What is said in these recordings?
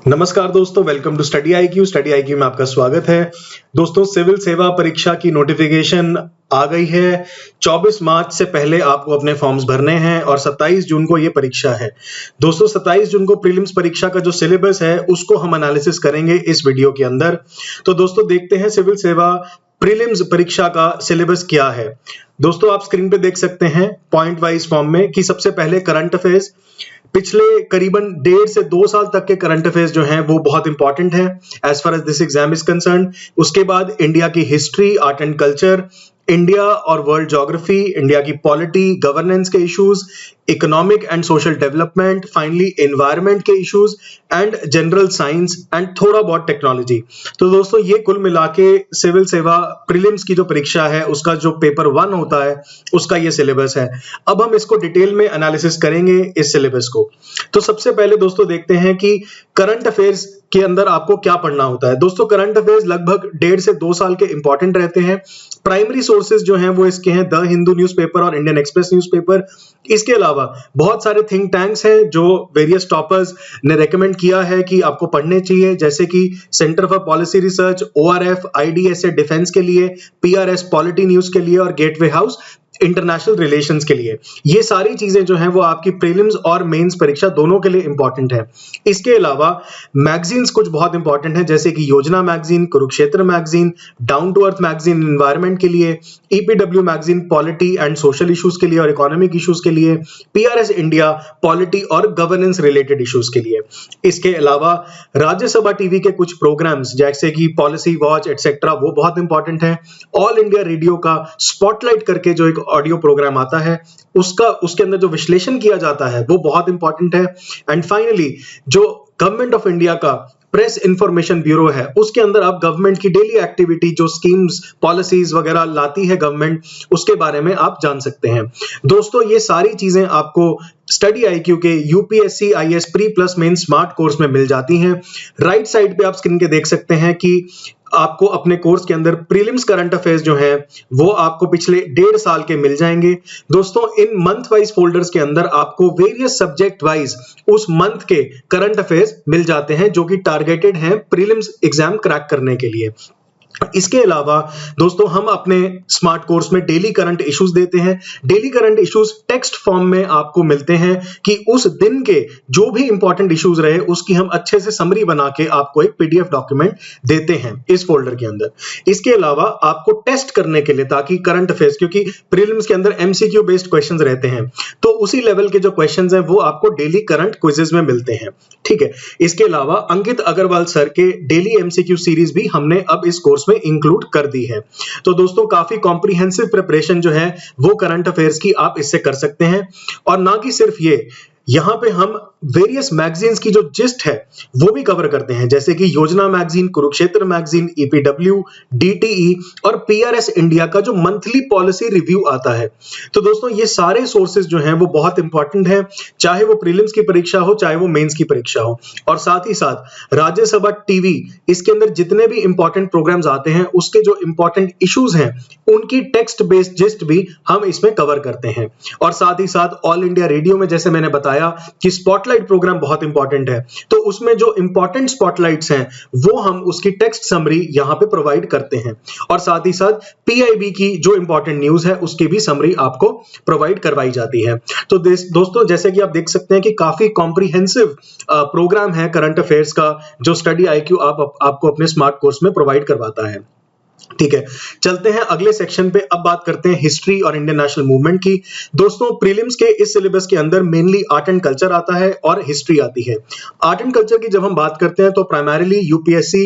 नमस्कार दोस्तों, welcome to study IQ. Study IQ में आपका स्वागत है। दोस्तों, सिविल सेवा परीक्षा की नोटिफिकेशन आ गई है। 24 मार्च से पहले आपको अपने फॉर्म्स भरने हैं और 27 जून को ये परीक्षा है। दोस्तों, 27 जून को प्रीलिम्स परीक्षा का जो सिलेबस है उसको हम एनालिसिस करेंगे इस वीडियो के अंदर। तो दोस्तों, देखते हैं सिविल सेवा प्रीलिम्स परीक्षा का सिलेबस क्या है। दोस्तों, आप स्क्रीन पे देख सकते हैं पॉइंट वाइज फॉर्म में कि सबसे पहले करंट अफेयर्स, पिछले करीबन 1.5 से 2 साल तक के करंट अफेयर्स जो हैं वो बहुत इंपॉर्टेंट हैं as far as this exam is concern. उसके बाद इंडिया की history, art and culture, India और वर्ल्ड ज्योग्राफी, इंडिया की पॉलिटी, गवर्नेंस के issues, economic and social development, finally environment के issues and general science and थोड़ा बहुत टेक्नोलॉजी। तो दोस्तों, ये कुल मिला के सिविल सेवा प्रीलिम्स की जो परीक्षा है उसका जो पेपर 1 होता है उसका ये सिलेबस है। अब हम इसको डिटेल में एनालिसिस करेंगे इस सिलेबस को। तो सबसे पहले दोस्तों देखते हैं कि करंट अफेयर्स के अंदर आपको क्या पढ़ना होता है। दोस्तों, करंट अफेयर्स लगभग 1.5 से 2 साल के इंपॉर्टेंट रहते हैं। प्राइमरी सोर्सेज जो हैं वो इसके हैं द हिंदू न्यूज़पेपर और इंडियन एक्सप्रेस न्यूज़पेपर। इसके अलावा बहुत सारे थिंक टैंक्स हैं जो वेरियस टॉपर्स ने रेकमेंड किया है कि आपको पढ़ने चाहिए, जैसे कि centre for policy research, ORF, IDSA defence के लिए, PRS पॉलिटी न्यूज के लिए और गेटवे हाउस इंटरनेशनल रिलेशंस के लिए। ये सारी चीजें जो हैं वो आपकी प्रीलिम्स और मेंस परीक्षा दोनों के लिए इंपॉर्टेंट है। इसके अलावा मैगजीन्स कुछ बहुत इंपॉर्टेंट हैं, जैसे कि Yojana magazine, Kurukshetra magazine, down to earth magazine environment के लिए, EPW magazine polity and social issues के लिए और इकोनॉमिक इश्यूज के लिए, PRS इंडिया पॉलिटी और गवर्नेंस रिलेटेड इश्यूज के लिए। इसके अलावा राज्यसभा टीवी के कुछ प्रोग्राम्स जैसे कि पॉलिसी वॉच एटसेट्रा वो बहुत इंपॉर्टेंट है। ऑल इंडिया रेडियो का स्पॉटलाइट करके जो एक ऑडियो प्रोग्राम आता है उसके अंदर जो विश्लेषण किया जाता है वो बहुत इंपॉर्टेंट है। एंड फाइनली जो गवर्नमेंट ऑफ इंडिया का प्रेस इंफॉर्मेशन ब्यूरो है उसके अंदर आप गवर्नमेंट की डेली एक्टिविटी, जो स्कीम्स पॉलिसीज वगैरह लाती है गवर्नमेंट, उसके बारे में आप जान सकते हैं। दोस्तों, ये सारी चीजें आपको स्टडी आईक्यू के UPSC IAS pre plus main smart course में मिल जाती हैं। राइट साइड पे आप स्क्रीन के देख सकते हैं कि आपको अपने कोर्स के अंदर प्रीलिम्स करंट अफेयर्स जो हैं वो आपको पिछले 1.5 साल के मिल जाएंगे। दोस्तों, इन मंथ वाइज फोल्डर्स के अंदर आपको वेरियस सब्जेक्ट वाइज उस मंथ के करंट अफेयर्स मिल जाते हैं जो कि टारगेटेड हैं प्रीलिम्स एग्जाम क्रैक करने के लिए। इसके अलावा दोस्तों, हम अपने स्मार्ट कोर्स में डेली करंट इश्यूज देते हैं। Daily current issues text form में आपको मिलते हैं कि उस दिन के जो भी इंपॉर्टेंट इश्यूज रहे उसकी हम अच्छे से समरी बना के आपको एक PDF डॉक्यूमेंट देते हैं इस फोल्डर के अंदर। इसके अलावा आपको टेस्ट करने के लिए, ताकि करंट अफेयर्स, क्योंकि प्रीलिम्स के अंदर MCQ बेस्ड क्वेश्चंस रहते हैं, तो उसी लेवल के जो क्वेश्चंस हैं वो आपको डेली करंट क्विजेस में मिलते हैं। ठीक है। इसके अलावा अंकित अग्रवाल सर के डेली MCQ सीरीज भी हमने अब इस कोर्स में इंक्लूड कर दी है। तो दोस्तों, काफी कॉम्प्रिहेंसिव प्रिपरेशन जो है वो करंट अफेयर्स की आप इससे कर सकते हैं। और ना कि सिर्फ ये, यहां पे हम वेरियस मैगजीन्स की जो जिस्ट है वो भी कवर करते हैं, जैसे कि Yojana magazine, Kurukshetra magazine, EPW, DTE और PRS इंडिया का जो मंथली पॉलिसी रिव्यू आता है। तो दोस्तों, ये सारे सोर्सेज जो हैं वो बहुत इंपॉर्टेंट हैं, चाहे वो प्रीलिम्स की परीक्षा हो चाहे वो मेंस की परीक्षा हो। और साथ ही साथ राज्यसभा टीवी, इसके अंदर जितने भी इंपॉर्टेंट प्रोग्राम्स आते हैं उसके जो इंपॉर्टेंट इश्यूज हैं उनकी टेक्स्ट बेस्ड जिस्ट भी हम इसमें कवर करते हैं। और साथ ही साथ ऑल इंडिया रेडियो में जैसे मैंने बताया कि स्पॉटलाइट प्रोग्राम बहुत इंपॉर्टेंट है, तो उसमें जो इंपॉर्टेंट स्पॉटलाइट्स हैं वो हम उसकी टेक्स्ट समरी यहां पे प्रोवाइड करते हैं। और साथ ही साथ PIB की जो इंपॉर्टेंट न्यूज है उसकी भी समरी आपको प्रोवाइड करवाई जाती है। तो दोस्तों, जैसे कि आप देख सकते हैं कि काफी कॉम्प्रिहेंसिव प्रोग्राम है करंट अफेयर्स का जो स्टडी आईक्यू आपको अपने स्मार्ट कोर्स में प्रोवाइड करवाता है। ठीक है, चलते हैं अगले सेक्शन पे। अब बात करते हैं हिस्ट्री और इंडियन नेशनल मूवमेंट की। दोस्तों, प्रीलिम्स के इस सिलेबस के अंदर मेनली आर्ट एंड कल्चर आता है और हिस्ट्री आती है। आर्ट एंड कल्चर की जब हम बात करते हैं तो प्राइमरीली UPSC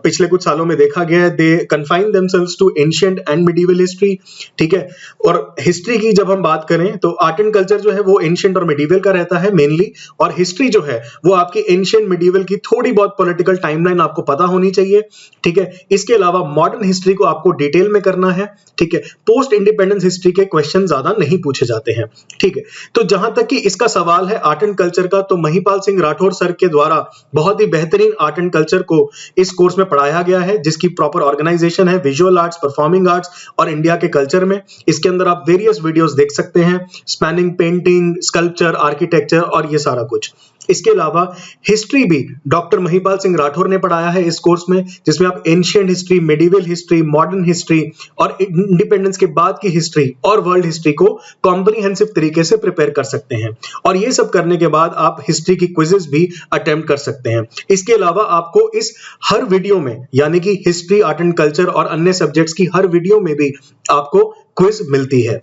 पिछले कुछ सालों में देखा गया है, they confine themselves to ancient and medieval history. ठीक है। और हिस्ट्री की जब हम बात करें तो आर्ट एंड कल्चर जो है वो एंशिएंट और मिडिवल का रहता है मेनली, और हिस्ट्री जो है वो आपकी एंशिएंट मिडिवल की थोड़ी बहुत पॉलिटिकल टाइमलाइन आपको पता होनी चाहिए। ठीक है। इसके अलावा मॉडर्न हिस्ट्री को आपको डिटेल में करना है। ठीक है। पोस्ट इंडिपेंडेंस हिस्ट्री के क्वेश्चन ज्यादा नहीं पूछे जाते हैं। ठीक है। तो जहां तक कि इसका सवाल है आर्ट एंड कल्चर का, तो महिपाल सिंह राठौर सर के द्वारा बहुत ही बेहतरीन आर्ट एंड कल्चर को इस कोर्स में पढ़ाया गया है, जिसकी प्रॉपर ऑर्गेनाइजेशन है विजुअल आर्ट्स, परफॉर्मिंग आर्ट्स और इंडिया के कल्चर में। इसके अंदर आप वेरियस वीडियोस देख सकते हैं, स्पैनिंग पेंटिंग, स्कल्पचर, आर्किटेक्चर और ये सारा कुछ। इसके अलावा हिस्ट्री भी डॉक्टर महिपाल सिंह राठौर ने पढ़ाया है इस कोर्स में, जिसमें आप ancient history, medieval history, modern history और इंडिपेंडेंस के बाद की हिस्ट्री और वर्ल्ड हिस्ट्री को कॉम्प्रिहेंसिव तरीके से प्रिपेयर कर सकते हैं। और ये सब करने के बाद आप हिस्ट्री की क्विजेस भी अटेम्प्ट कर सकते हैं। इसके अलावा आपको इस हर वीडियो में, यानी कि हिस्ट्री, आर्ट एंड कल्चर और अन्य सब्जेक्ट्स की हर वीडियो में भी आपको क्विज मिलती है।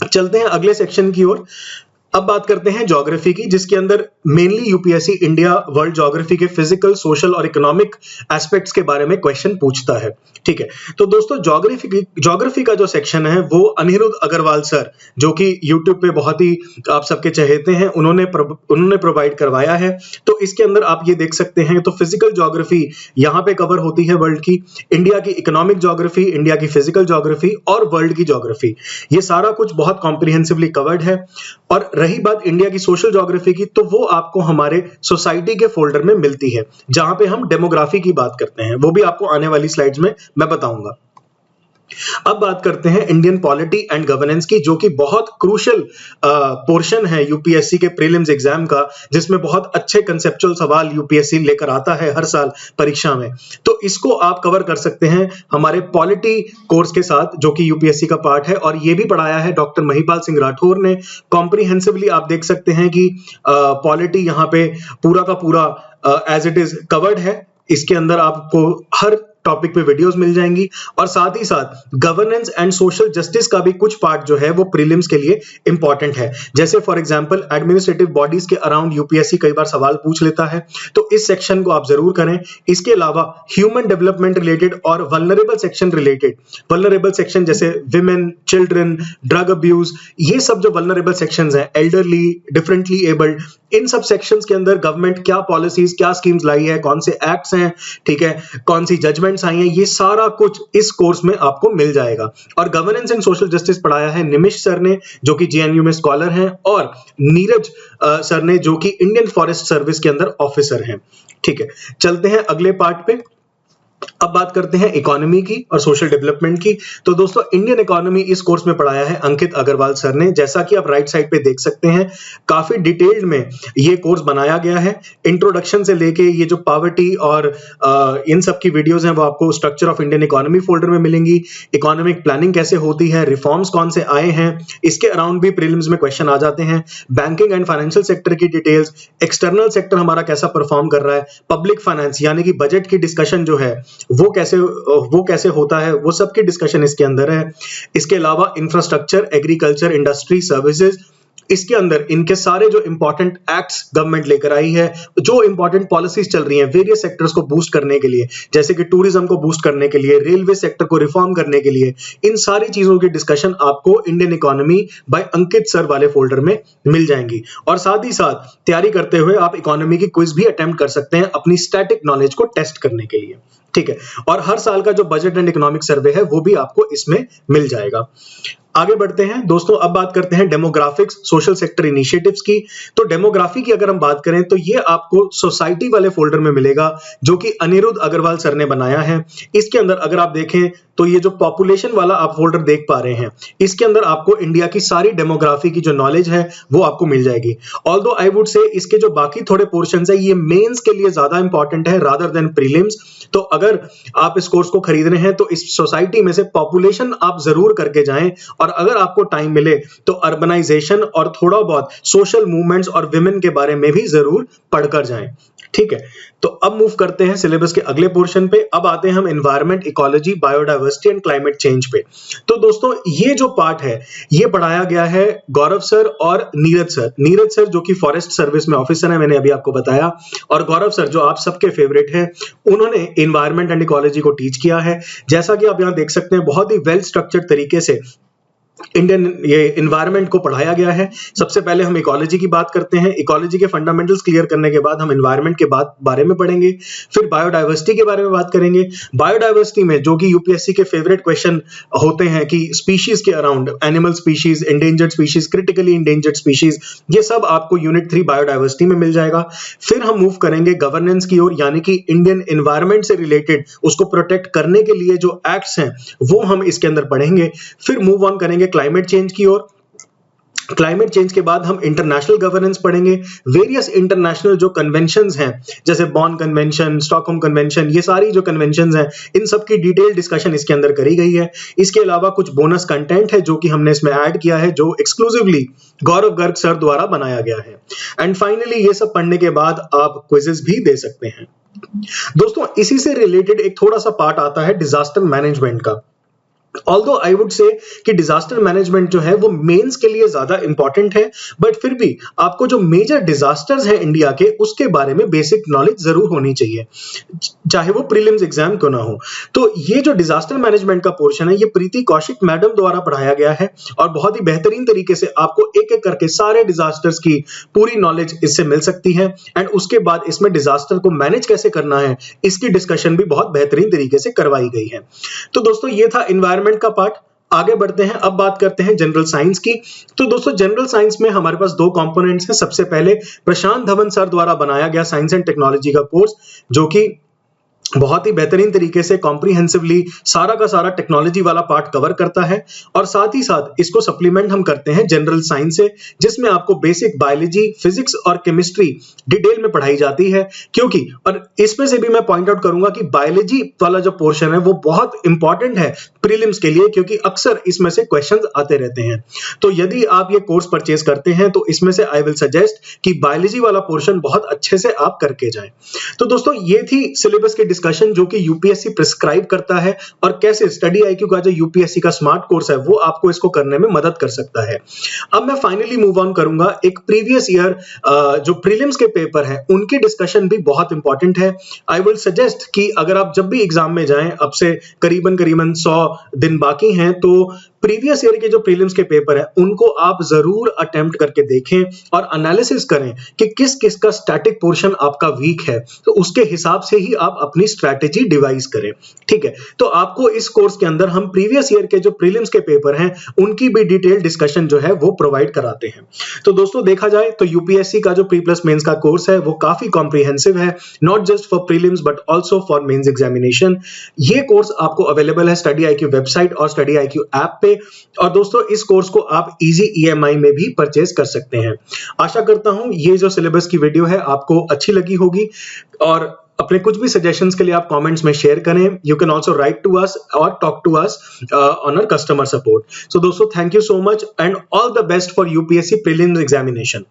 चलते हैं अगले सेक्शन की ओर। अब बात करते हैं ज्योग्राफी की, जिसके अंदर mainly UPSC India world geography के फिजिकल, सोशल और इकोनॉमिक एस्पेक्ट्स के बारे में क्वेश्चन पूछता है। ठीक है, तो दोस्तों ज्योग्राफी का जो सेक्शन है वो अनिरुद्ध अग्रवाल सर, जो कि यूट्यूब पे बहुत ही आप सबके चहेते हैं, उन्होंने प्रोवाइड करवाया है। तो इसके अंदर आप ये देख सकते हैं, तो फिजिकल ज्योग्राफी यहाँ पे कवर होती है वर्ल्ड की, इंडिया की इकोनॉमिक ज्योग्राफी, इंडिया की फिजिकल ज्योग्राफी और वर्ल्ड की ज्योग्राफी, ये सारा कुछ बहुत कॉम्प्रिहेंसिवली कवर्ड है। और रही बात इंडिया की सोशल ज्योग्राफी की, तो वो आपको हमारे सोसाइटी के फोल्डर में मिलती है, जहां पे हम डेमोग्राफी की बात करते हैं, वो भी आपको आने वाली स्लाइड्स में मैं बताऊंगा। अब बात करते हैं इंडियन पॉलिटी एंड गवर्नेंस की, जो कि बहुत क्रूशियल पोर्शन है यूपीएससी के प्रीलिम्स एग्जाम का, जिसमें बहुत अच्छे कंसेप्चुअल सवाल यूपीएससी लेकर आता है हर साल परीक्षा में। तो इसको आप कवर कर सकते हैं हमारे पॉलिटी कोर्स के साथ, जो कि यूपीएससी का पार्ट है, और ये भी पढ़ाया है डॉक्टर महिपाल सिंह राठौर ने कॉम्प्रिहेंसिवली। आप देख सकते हैं कि पॉलिटी यहाँ पे पूरा का पूरा एज इट इज कवर्ड है। इसके अंदर आपको हर टॉपिक पे वीडियोस मिल जाएंगी, और साथ ही साथ गवर्नेंस एंड सोशल जस्टिस का भी कुछ पार्ट जो है वो प्रीलिम्स के लिए इंपॉर्टेंट है। जैसे फॉर एग्जांपल एडमिनिस्ट्रेटिव बॉडीज के अराउंड यूपीएससी कई बार सवाल पूछ लेता है, तो इस सेक्शन को आप जरूर करें। इसके अलावा ह्यूमन डेवलपमेंट रिलेटेड और vulnerable section related, vulnerable section जैसे विमेन, चिल्ड्रन, ड्रग अब्यूज, ये सब जो वल्नरेबल सेक्शंस हैं, एल्डरली, डिफरेंटली एबल्ड, इन सब सेक्शंस के अंदर गवर्नमेंट क्या पॉलिसीज, क्या स्कीम्स लाई है, कौन से एक्ट्स हैं, ठीक है, कौन सी जजमेंट्स आई हैं, ये सारा कुछ इस कोर्स में आपको मिल जाएगा। और गवर्नेंस एंड सोशल जस्टिस पढ़ाया है निमिष सर ने, जो कि जेएनयू में स्कॉलर हैं, और नीरज सर ने, जो कि इंडियन फॉरेस्ट सर्विस के अंदर ऑफिसर हैं। ठीक है, चलते हैं अगले पार्ट पे। अब बात करते हैं इकोनॉमी की और सोशल डेवलपमेंट की। तो दोस्तों इंडियन इकोनॉमी इस कोर्स में पढ़ाया है अंकित अग्रवाल सर ने। जैसा कि आप राइट साइड पे देख सकते हैं, काफी डिटेल्ड में ये कोर्स बनाया गया है। इंट्रोडक्शन से लेके ये जो पॉवर्टी और इन सब की वीडियोस हैं वो आपको structure of Indian economy folder में मिलेंगी। इकोनॉमिक प्लानिंग कैसे होती है, रिफॉर्म्स कौन से आए हैं, इसके अराउंड भी प्रीलिम्स में क्वेश्चन आ जाते हैं। बैंकिंग एंड फाइनेंशियल सेक्टर की डिटेल्स, एक्सटर्नल सेक्टर हमारा कैसा परफॉर्म कर रहा है, पब्लिक फाइनेंस यानी कि बजट की डिस्कशन जो है वो कैसे होता है, वो सब की डिस्कशन इसके अंदर है। इसके अलावा इंफ्रास्ट्रक्चर, एग्रीकल्चर, इंडस्ट्री, सर्विसेज, इसके अंदर इनके सारे जो इंपॉर्टेंट एक्ट्स गवर्नमेंट लेकर आई है, जो इंपॉर्टेंट पॉलिसीज चल रही हैं वेरियस सेक्टर्स को बूस्ट करने के लिए, जैसे कि टूरिज्म को बूस्ट करने के लिए, रेलवे सेक्टर को रिफॉर्म करने के लिए, इन सारी चीजों की डिस्कशन आपको इंडियन इकोनॉमी बाय अंकित सर वाले फोल्डर में मिल जाएंगी। और साथ ही साथ तैयारी करते हुए आप इकोनॉमी की क्विज भी अटेम्प्ट कर सकते हैं अपनी स्टैटिक नॉलेज को टेस्ट करने के लिए। ठीक है, और हर साल का जो बजट एंड इकोनॉमिक सर्वे है वो भी आपको इसमें मिल जाएगा। आगे बढ़ते हैं दोस्तों, अब बात करते हैं डेमोग्राफिक्स, सोशल सेक्टर इनिशिएटिव्स की। तो डेमोग्राफी की अगर हम बात करें तो ये आपको सोसाइटी वाले फोल्डर में मिलेगा, जो कि अनिरुद्ध अग्रवाल सर ने बनाया है। इसके अंदर अगर आप देखें तो ये जो पॉपुलेशन वाला आप फोल्डर देख पा रहे हैं, इसके अंदर आपको इंडिया की सारी डेमोग्राफी की जो नॉलेज है वो आपको मिल जाएगी। ऑल्दो आई वुड से इसके जो बाकी थोड़े पोर्शंस है ये मेंस के लिए ज्यादा इंपॉर्टेंट है रादर देन प्रीलिम्स। तो अगर आप इस कोर्स को खरीद रहे हैं तो इस सोसाइटी में से पॉपुलेशन आप जरूर करके जाएं, और अगर आपको टाइम मिले तो अर्बनाइजेशन और थोड़ा बहुत सोशल मूवमेंट्स और विमेन के बारे में भी जरूर पढ़कर जाएं। ठीक है, तो अब मूव करते हैं सिलेबस के अगले पोर्शन पे। अब आते हैं हम environment, ecology, biodiversity and climate change पे। तो दोस्तों ये जो पार्ट है ये पढ़ाया गया है गौरव सर और नीरज सर जो कि फॉरेस्ट सर्विस में ऑफिसर है, मैंने अभी आपको बताया, और गौरव सर जो आप सबके फेवरेट हैं, उन्होंने एनवायरनमेंट एंड इकोलॉजी को टीच किया है। जैसा कि आप यहां देख सकते हैं बहुत ही वेल स्ट्रक्चर्ड तरीके से इंडियन ये एनवायरनमेंट को पढ़ाया गया है। सबसे पहले हम इकोलॉजी की बात करते हैं। इकोलॉजी के फंडामेंटल्स क्लियर करने के बाद हम एनवायरनमेंट के बारे में पढ़ेंगे, फिर बायोडायवर्सिटी के बारे में बात करेंगे। बायोडायवर्सिटी में जो कि यूपीएससी के फेवरेट क्वेश्चन होते हैं कि स्पीशीज के around, animal species, endangered species, critically endangered species, ये सब आपको यूनिट 3 बायोडायवर्सिटी में मिल जाएगा। फिर हम मूव करेंगे गवर्नेंस की ओर, यानी कि इंडियन एनवायरनमेंट से रिलेटेड उसको प्रोटेक्ट करने के लिए जो एक्ट्स हैं वो हम इसके अंदर पढ़ेंगे। फिर मूव ऑन करेंगे क्लाइमेट चेंज की ओर। क्लाइमेट चेंज के बाद हम इंटरनेशनल गवर्नेंस पढ़ेंगे, वेरियस इंटरनेशनल जो कन्वेंशंस हैं जैसे बॉन कन्वेंशन, स्टॉकहोम कन्वेंशन, ये सारी जो कन्वेंशंस हैं इन सब की डिटेल डिस्कशन इसके अंदर करी गई है। इसके अलावा कुछ बोनस कंटेंट है जो कि हमने इसमें ऐड किया है, जो एक्सक्लूसिवली गौरव गर्ग सर द्वारा बनाया गया है। एंड फाइनली ये सब पढ़ने के बाद आप क्विजेस भी दे सकते हैं। दोस्तों इसी से रिलेटेड एक थोड़ा सा पार्ट आता है डिजास्टर मैनेजमेंट का। ऑल्दो आई वुड से कि डिजास्टर मैनेजमेंट जो है वो मेंस के लिए ज्यादा इंपॉर्टेंट है, बट फिर भी आपको जो मेजर डिजास्टर्स हैं इंडिया के उसके बारे में बेसिक नॉलेज जरूर होनी चाहिए, चाहे वो प्रीलिम्स एग्जाम क्यों ना हो। तो ये जो डिजास्टर मैनेजमेंट का पोर्शन है ये प्रीति कौशिक मैडम द्वारा पढ़ाया गया है और बहुत ही बेहतरीन तरीके से आपको एक एक करके सारे डिजास्टर्स की पूरी नॉलेज इससे मिल सकती है। एंड उसके बाद इसमें डिजास्टर को मैनेज कैसे करना है इसकी डिस्कशन भी बहुत बेहतरीन तरीके से करवाई गई है। तो दोस्तों ये था एनवायरमेंट का पार्ट। आगे बढ़ते हैं, अब बात करते हैं जनरल साइंस की। तो दोस्तों जनरल साइंस में हमारे पास दो कंपोनेंट्स हैं। सबसे पहले प्रशांत धवन सर द्वारा बनाया गया साइंस एंड टेक्नोलॉजी का कोर्स, जो कि बहुत ही बेहतरीन तरीके से कॉम्प्रिहेंसिवली सारा का सारा टेक्नोलॉजी वाला पार्ट कवर करता है। और साथ ही साथ इसको सप्लीमेंट हम करते हैं जनरल साइंस से, जिसमें आपको बेसिक बायोलॉजी, फिजिक्स और केमिस्ट्री डिटेल में पढ़ाई जाती है। क्योंकि और इसमें से भी मैं पॉइंट आउट करूंगा कि बायोलॉजी वाला जो पोर्शन है वो बहुत इंपॉर्टेंट है प्रीलिम्स के लिए, क्योंकि अक्सर इसमें से क्वेश्चंस आते रहते हैं। तो यदि आप ये कोर्स परचेज करते हैं तो इसमें से आई विल सजेस्ट कि बायोलॉजी वाला पोर्शन बहुत अच्छे से आप करके जाएं। तो दोस्तों ये थी सिलेबस की डिस्कशन जो कि यूपीएससी प्रिस्क्राइब करता है और कैसे स्टडी आईक्यू का जो यूपीएससी का स्मार्ट कोर्स है वो आपको इसको करने में मदद कर सकता है। अब मैं फाइनली मूव ऑन करूंगा एक प्रीवियस ईयर जो प्रीलिम्स के पेपर है उनकी डिस्कशन भी बहुत इंपॉर्टेंट है। आई विल सजेस्ट कि अगर आप जब भी एग्जाम में जाएं, अब से करीबन 100 दिन बाकी हैं, तो प्रीवियस ईयर के जो प्रीलिम्स के पेपर है उनको आप जरूर अटेम्प्ट करके देखें और एनालिसिस करें कि किस किस का स्टैटिक पोर्शन आपका वीक है, तो उसके हिसाब से ही आप अपनी स्ट्रैटेजी डिवाइस करें। ठीक है, तो आपको इस कोर्स के अंदर हम प्रीवियस ईयर के जो प्रीलिम्स के पेपर हैं उनकी भी डिटेल डिस्कशन जो है वो प्रोवाइड कराते हैं। तो दोस्तों देखा जाए तो यूपीएससी का जो प्री प्लस मेंस का कोर्स है वो काफी कॉम्प्रिहेंसिव है, not just for prelims but also for mains examination. ये कोर्स आपको अवेलेबल है स्टडी आईक्यू वेबसाइट और स्टडी आईक्यू ऐप पे। और दोस्तों इस कोर्स को आप इजी ईएमआई में भी परचेज कर सकते हैं। आशा करता हूं ये जो सिलेबस की वीडियो है आपको अच्छी लगी होगी और अपने कुछ भी सजेशंस के लिए आप कमेंट्स में शेयर करें। You can also write to us और talk to us on our customer support. So दोस्तों thank you so much and all the best for UPSC prelims examination.